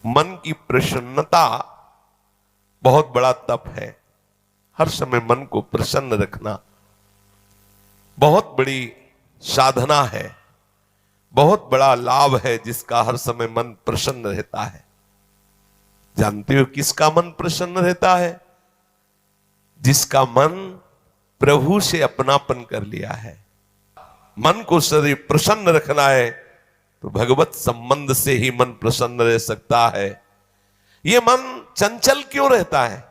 मन की प्रसन्नता बहुत बड़ा तप है। हर समय मन को प्रसन्न रखना बहुत बड़ी साधना है, बहुत बड़ा लाभ है जिसका हर समय मन प्रसन्न रहता है। जानते हो किसका मन प्रसन्न रहता है? जिसका मन प्रभु से अपनापन कर लिया है। मन को सदैव प्रसन्न रखना है तो भगवत संबंध से ही मन प्रसन्न रह सकता है। यह मन चंचल क्यों रहता है,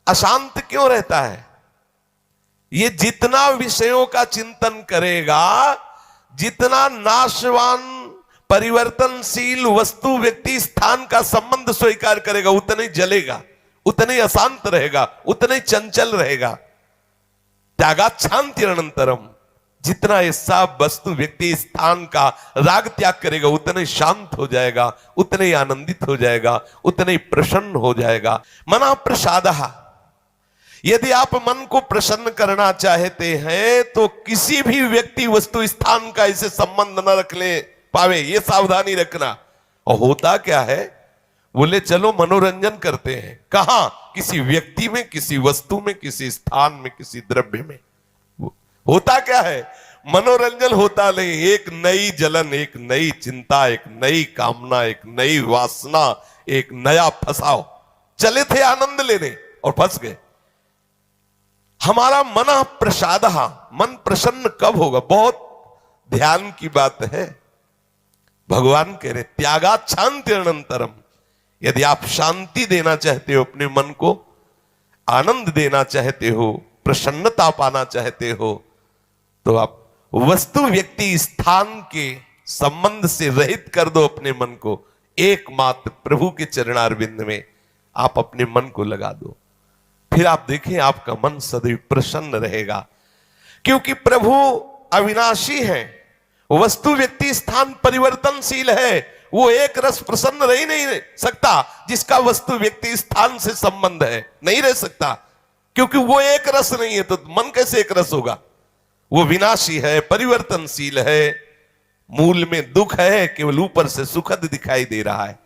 अशांत क्यों रहता है? ये जितना विषयों का चिंतन करेगा, जितना नाशवान परिवर्तनशील वस्तु व्यक्ति स्थान का संबंध स्वीकार करेगा, उतना ही जलेगा, उतना ही अशांत रहेगा, उतना ही चंचल रहेगा। त्यागात शांति अनंतरम, जितना ये सब वस्तु व्यक्ति स्थान का राग त्याग करेगा उतना ही शांत हो जाएगा, उतना ही आनंदित हो जाएगा, उतना ही प्रसन्न हो जाएगा। मना प्रसादः, यदि आप मन को प्रसन्न करना चाहते हैं तो किसी भी व्यक्ति वस्तु स्थान का इसे संबंध न रख ले पावे, ये सावधानी रखना। और होता क्या है, बोले चलो मनोरंजन करते हैं, कहां? किसी व्यक्ति में, किसी वस्तु में, किसी स्थान में, किसी द्रव्य में। होता क्या है, मनोरंजन होता नहीं, एक नई जलन, एक नई चिंता, एक नई कामना, एक नई वासना, एक नया फसाव। चले थे आनंद लेने और फंस गए। हमारा मन प्रसादः, मन प्रसन्न कब होगा? बहुत ध्यान की बात है। भगवान कह रहे त्यागात शांति अनंतरम, यदि आप शांति देना चाहते हो अपने मन को, आनंद देना चाहते हो, प्रसन्नता पाना चाहते हो, तो आप वस्तु व्यक्ति स्थान के संबंध से रहित कर दो अपने मन को। एकमात्र प्रभु के चरणारविंद में आप अपने मन को लगा दो, फिर आप देखें आपका मन सदैव प्रसन्न रहेगा। क्योंकि प्रभु अविनाशी है, वस्तु व्यक्ति स्थान परिवर्तनशील है। वो एक रस प्रसन्न रह ही नहीं सकता जिसका वस्तु व्यक्ति स्थान से संबंध है, नहीं रह सकता। क्योंकि वो एक रस नहीं है तो मन कैसे एक रस होगा? वो विनाशी है, परिवर्तनशील है, मूल में दुख है, केवल ऊपर से सुखद दिखाई दे रहा है।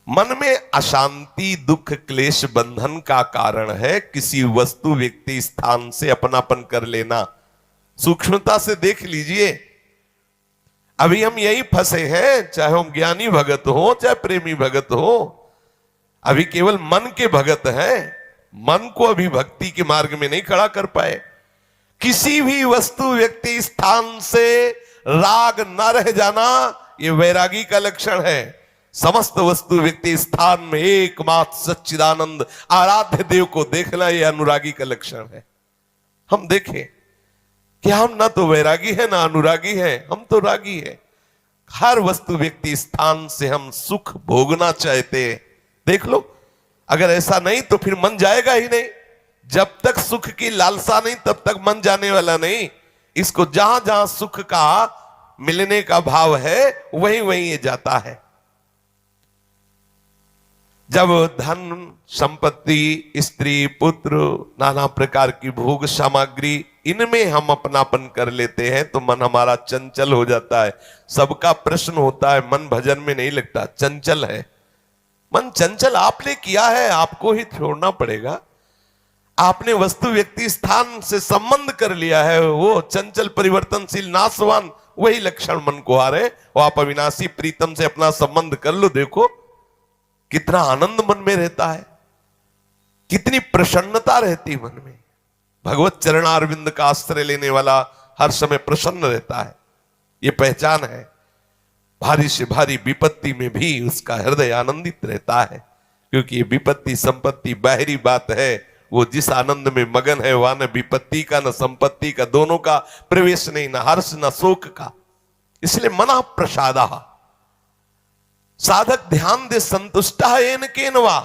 मन में अशांति, दुख, क्लेश, बंधन का कारण है किसी वस्तु व्यक्ति स्थान से अपनापन कर लेना। सूक्ष्मता से देख लीजिए, अभी हम यही फंसे हैं, चाहे हम ज्ञानी भगत हो चाहे प्रेमी भगत हो, अभी केवल मन के भगत हैं, मन को अभी भक्ति के मार्ग में नहीं खड़ा कर पाए। किसी भी वस्तु व्यक्ति स्थान से राग न रह जाना यह वैरागी का लक्षण है। समस्त वस्तु व्यक्ति स्थान में एकमात्र सच्चिदानंद आराध्य देव को देखना यह अनुरागी का लक्षण है। हम देखें कि हम ना तो वैरागी है ना अनुरागी है, हम तो रागी है। हर वस्तु व्यक्ति स्थान से हम सुख भोगना चाहते हैं। देख लो, अगर ऐसा नहीं तो फिर मन जाएगा ही नहीं। जब तक सुख की लालसा नहीं तब तक मन जाने वाला नहीं। इसको जहां जहां सुख का मिलने का भाव है वहीं वहीं ये जाता है। जब धन संपत्ति, स्त्री, पुत्र, नाना प्रकार की भोग सामग्री, इनमें हम अपनापन कर लेते हैं तो मन हमारा चंचल हो जाता है। सबका प्रश्न होता है, मन भजन में नहीं लगता, चंचल है। मन चंचल आपने किया है, आपको ही छोड़ना पड़ेगा। आपने वस्तु व्यक्ति स्थान से संबंध कर लिया है, वो चंचल परिवर्तनशील नाशवान वही लक्षण मन को आ रहे। वो आप अविनाशी प्रीतम से अपना संबंध कर लो, देखो कितना आनंद मन में रहता है, कितनी प्रसन्नता रहती मन में। भगवत चरणारविंद का आश्रय लेने वाला हर समय प्रसन्न रहता है, ये पहचान है। भारी से भारी विपत्ति में भी उसका हृदय आनंदित रहता है, क्योंकि ये विपत्ति संपत्ति बाहरी बात है। वो जिस आनंद में मगन है वहां न विपत्ति का न संपत्ति का, दोनों का प्रवेश नहीं, न हर्ष न शोक का। इसलिए मना प्रसादः, साधक ध्यान दे संतुष्टः येन केनवा।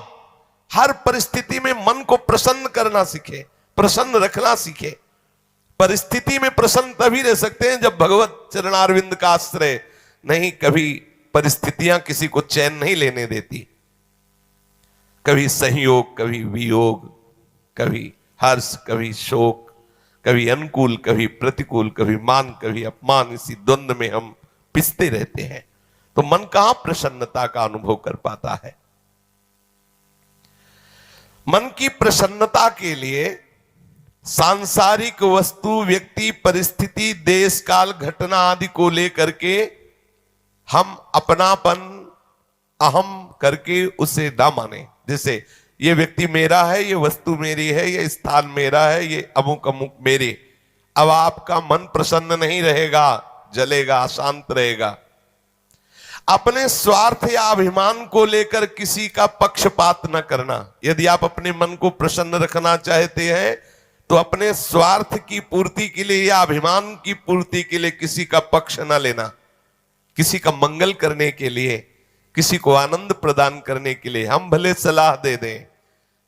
हर परिस्थिति में मन को प्रसन्न करना सीखे, प्रसन्न रखना सीखे। परिस्थिति में प्रसन्न तभी रह सकते हैं जब भगवत चरणारविंद का आश्रय नहीं। कभी परिस्थितियां किसी को चैन नहीं लेने देती, कभी संयोग, कभी वियोग, कभी हर्ष, कभी शोक, कभी अनुकूल, कभी प्रतिकूल, कभी मान, कभी अपमान। इसी द्वंद्व में हम पिसते रहते हैं। तो मन कहां प्रसन्नता का अनुभव कर पाता है। मन की प्रसन्नता के लिए सांसारिक वस्तु, व्यक्ति, परिस्थिति, देश काल, घटना आदि को लेकर के हम अपनापन, अहम करके उसे ना माने। जैसे ये व्यक्ति मेरा है, ये वस्तु मेरी है, ये स्थान मेरा है, ये अमुक अमुक मेरे। अब आपका मन प्रसन्न नहीं रहेगा, जलेगा, अशांत रहेगा। अपने स्वार्थ या अभिमान को लेकर किसी का पक्षपात न करना। यदि आप अपने मन को प्रसन्न रखना चाहते हैं तो अपने स्वार्थ की पूर्ति के लिए या अभिमान की पूर्ति के लिए किसी का पक्ष न लेना। किसी का मंगल करने के लिए, किसी को आनंद प्रदान करने के लिए हम भले सलाह दे दें,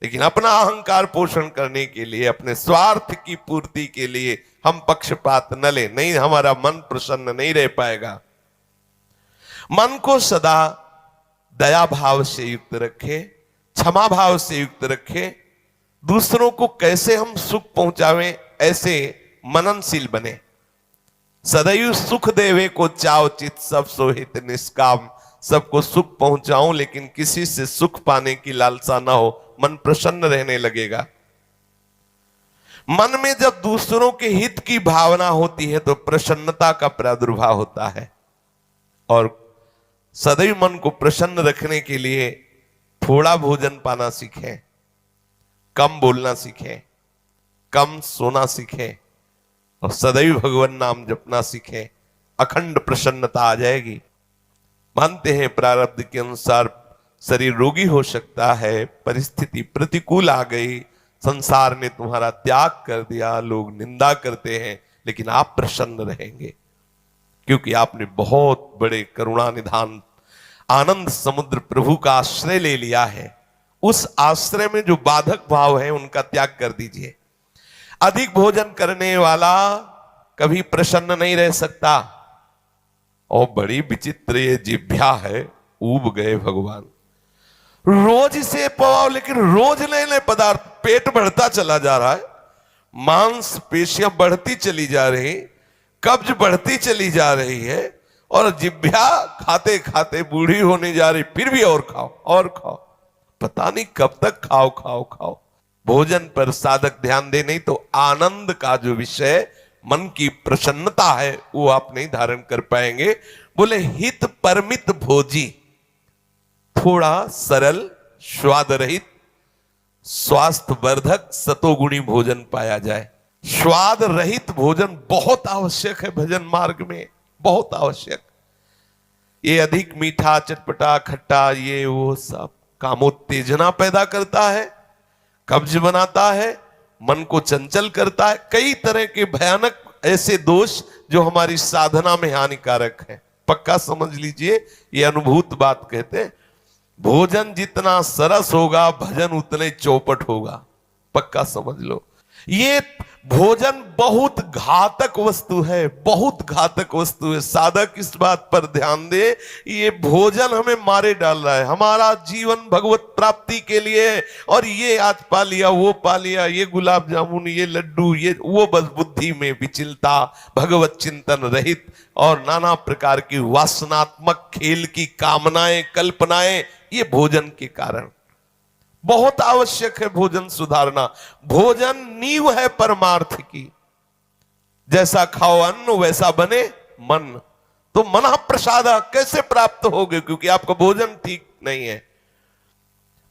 लेकिन अपना अहंकार पोषण करने के लिए, अपने स्वार्थ की पूर्ति के लिए हम पक्षपात न लें। नहीं, हमारा मन प्रसन्न नहीं रह पाएगा। मन को सदा दया भाव से युक्त रखे, क्षमा भाव से युक्त रखे। दूसरों को कैसे हम सुख पहुंचावें, ऐसे मननशील बने। सदैव सुख देवे को चाव चित, सब सोहित निष्काम। सबको सुख पहुंचाऊं लेकिन किसी से सुख पाने की लालसा ना हो, मन प्रसन्न रहने लगेगा। मन में जब दूसरों के हित की भावना होती है तो प्रसन्नता का प्रादुर्भाव होता है। और सदैव मन को प्रसन्न रखने के लिए थोड़ा भोजन पाना सीखें, कम बोलना सीखें, कम सोना सीखें और सदैव भगवान नाम जपना सीखें। अखंड प्रसन्नता आ जाएगी। मानते हैं प्रारब्ध के अनुसार शरीर रोगी हो सकता है, परिस्थिति प्रतिकूल आ गई, संसार ने तुम्हारा त्याग कर दिया, लोग निंदा करते हैं, लेकिन आप प्रसन्न रहेंगे क्योंकि आपने बहुत बड़े करुणा निधान आनंद समुद्र प्रभु का आश्रय ले लिया है। उस आश्रय में जो बाधक भाव है उनका त्याग कर दीजिए। अधिक भोजन करने वाला कभी प्रसन्न नहीं रह सकता। और बड़ी विचित्र ये जिह्वा है, ऊब गए भगवान। रोज इसे पवाओ, लेकिन रोज नए नए पदार्थ, पेट बढ़ता चला जा रहा है, मांस पेशियां बढ़ती चली जा रही, कब्ज बढ़ती चली जा रही है और जिह्वा खाते खाते बूढ़ी होने जा रही, फिर भी और खाओ और खाओ। पता नहीं कब तक खाओ खाओ खाओ। भोजन पर साधक ध्यान दे, नहीं तो आनंद का जो विषय मन की प्रसन्नता है वो आप नहीं धारण कर पाएंगे। बोले हित परमित भोजी, थोड़ा सरल, स्वाद रहित, स्वास्थ्य वर्धक, सतोगुणी भोजन पाया जाए। स्वाद रहित भोजन बहुत आवश्यक है भजन मार्ग में, बहुत आवश्यक। ये अधिक मीठा, चटपटा, खट्टा, ये वो सब कामोत्तेजना पैदा करता है, कब्ज बनाता है, मन को चंचल करता है। कई तरह के भयानक ऐसे दोष जो हमारी साधना में हानिकारक है। पक्का समझ लीजिए, ये अनुभूत बात कहते हैं। भोजन जितना सरस होगा, भजन उतने चौपट होगा। पक्का समझ लो। ये भोजन बहुत घातक वस्तु है, बहुत घातक वस्तु है। साधक इस बात पर ध्यान दे, ये भोजन हमें मारे डाल रहा है। हमारा जीवन भगवत प्राप्ति के लिए है और ये आज पा लिया, वो पा लिया, ये गुलाब जामुन, ये लड्डू, ये वो, बस बुद्धि में विचलता, भगवत चिंतन रहित और नाना प्रकार की वासनात्मक खेल की कामनाएं, कल्पनाएं, ये भोजन के कारण। बहुत आवश्यक है भोजन सुधारना। भोजन नींव है परमार्थ की। जैसा खाओ अन्न वैसा बने मन। तो मन प्रसाद कैसे प्राप्त होगे, क्योंकि आपका भोजन ठीक नहीं है।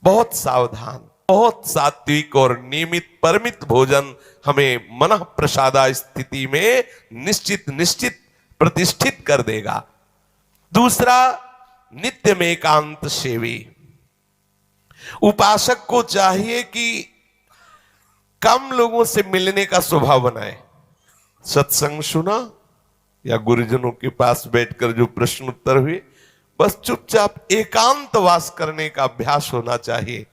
बहुत सावधान, बहुत सात्विक और नियमित परमित भोजन हमें मन प्रसादा स्थिति में निश्चित निश्चित प्रतिष्ठित कर देगा। दूसरा, नित्य में एकांत सेवी। उपासक को चाहिए कि कम लोगों से मिलने का स्वभाव बनाए। सत्संग सुना या गुरुजनों के पास बैठकर जो प्रश्न उत्तर हुए, बस चुपचाप एकांतवास करने का अभ्यास होना चाहिए।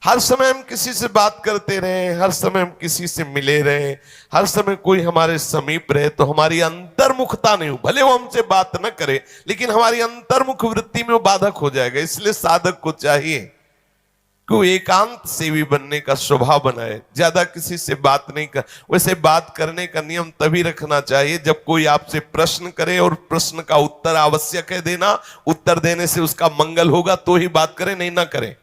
हर समय हम किसी से बात करते रहे, हर समय हम किसी से मिले रहे, हर समय कोई हमारे समीप रहे, तो हमारी अंतर्मुखता नहीं हो। भले वो हमसे बात न करे, लेकिन हमारी अंतर्मुख वृत्ति में वो बाधक हो जाएगा। इसलिए साधक को चाहिए कि एकांत सेवी बनने का स्वभाव बनाए, ज्यादा किसी से बात नहीं कर। वैसे बात करने का नियम तभी रखना चाहिए जब कोई आपसे प्रश्न करे और प्रश्न का उत्तर आवश्यक है देना, उत्तर देने से उसका मंगल होगा तो ही बात करें, नहीं ना करें।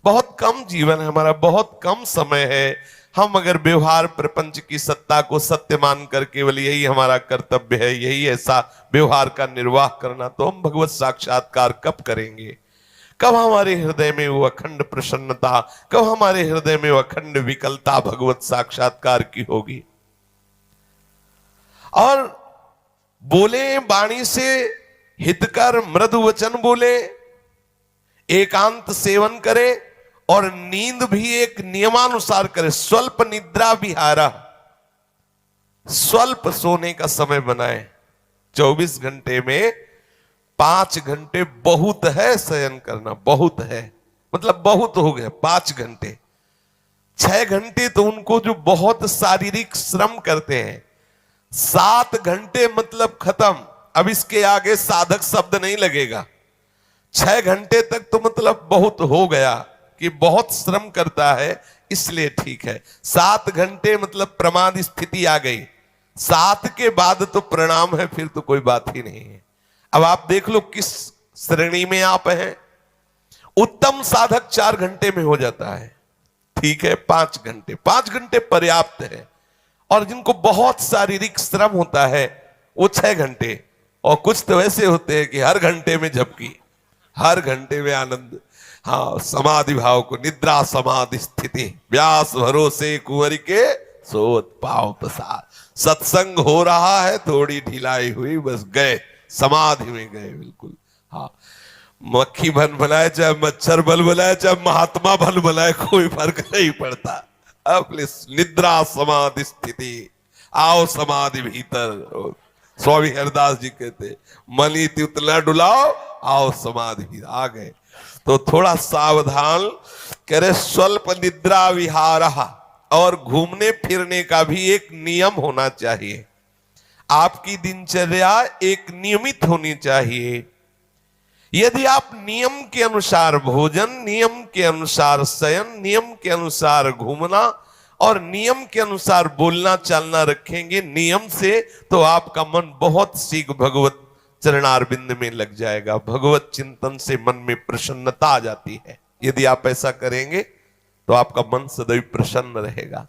बहुत कम जीवन है हमारा, बहुत कम समय है। हम अगर व्यवहार प्रपंच की सत्ता को सत्य मानकर केवल यही हमारा कर्तव्य है, यही ऐसा व्यवहार का निर्वाह करना, तो हम भगवत साक्षात्कार कब करेंगे? कब हमारे हृदय में वो अखंड प्रसन्नता, कब हमारे हृदय में वो अखंड विकलता भगवत साक्षात्कार की होगी? और बोले वाणी से हितकर मृदु वचन बोले, एकांत सेवन करे और नींद भी एक नियमानुसार करे। स्वल्प निद्रा विहारा, स्वल्प सोने का समय बनाए। 24 घंटे में 5 घंटे बहुत है शयन करना, बहुत है, मतलब बहुत हो गए 5 घंटे। 6 घंटे तो उनको जो बहुत शारीरिक श्रम करते हैं, 7 घंटे मतलब खत्म, अब इसके आगे साधक शब्द नहीं लगेगा। 6 घंटे तक तो मतलब बहुत हो गया कि बहुत श्रम करता है, इसलिए ठीक है। 7 घंटे मतलब प्रमाद स्थिति आ गई, 7 के बाद तो प्रणाम है, फिर तो कोई बात ही नहीं है। अब आप देख लो किस श्रेणी में आप हैं। उत्तम साधक 4 घंटे में हो जाता है, ठीक है। 5 घंटे, 5 घंटे पर्याप्त है। और जिनको बहुत शारीरिक श्रम होता है वो 6 घंटे, और कुछ तो ऐसे होते हैं कि हर घंटे में झपकी, हर घंटे में आनंद। हाँ, समाधि भाव को, निद्रा समाधि स्थिति, व्यास भरोसे कुंवर के सोत पाव प्रसाद। सत्संग हो रहा है, थोड़ी ढिलाई हुई, बस गए समाधि में गए, बिल्कुल। हाँ, मक्खी भन बनाए चाहे मच्छर बल बनाए चाहे महात्मा भल बनाए, कोई फर्क नहीं पड़ता। अपने निद्रा समाधि स्थिति, आओ समाधि भीतर। स्वामी हरिदास जी कहते, मनी उतना डुलाओ, आओ समाधि भीतर। आ गए तो थोड़ा सावधान करे। स्वल्प निद्रा विहार, और घूमने फिरने का भी एक नियम होना चाहिए। आपकी दिनचर्या एक नियमित होनी चाहिए। यदि आप नियम के अनुसार भोजन, नियम के अनुसार शयन, नियम के अनुसार घूमना और नियम के अनुसार बोलना चालना रखेंगे नियम से, तो आपका मन बहुत शीघ्र भगवत चरणारविंद में लग जाएगा। भगवत चिंतन से मन में प्रसन्नता आ जाती है। यदि आप ऐसा करेंगे तो आपका मन सदैव प्रसन्न रहेगा।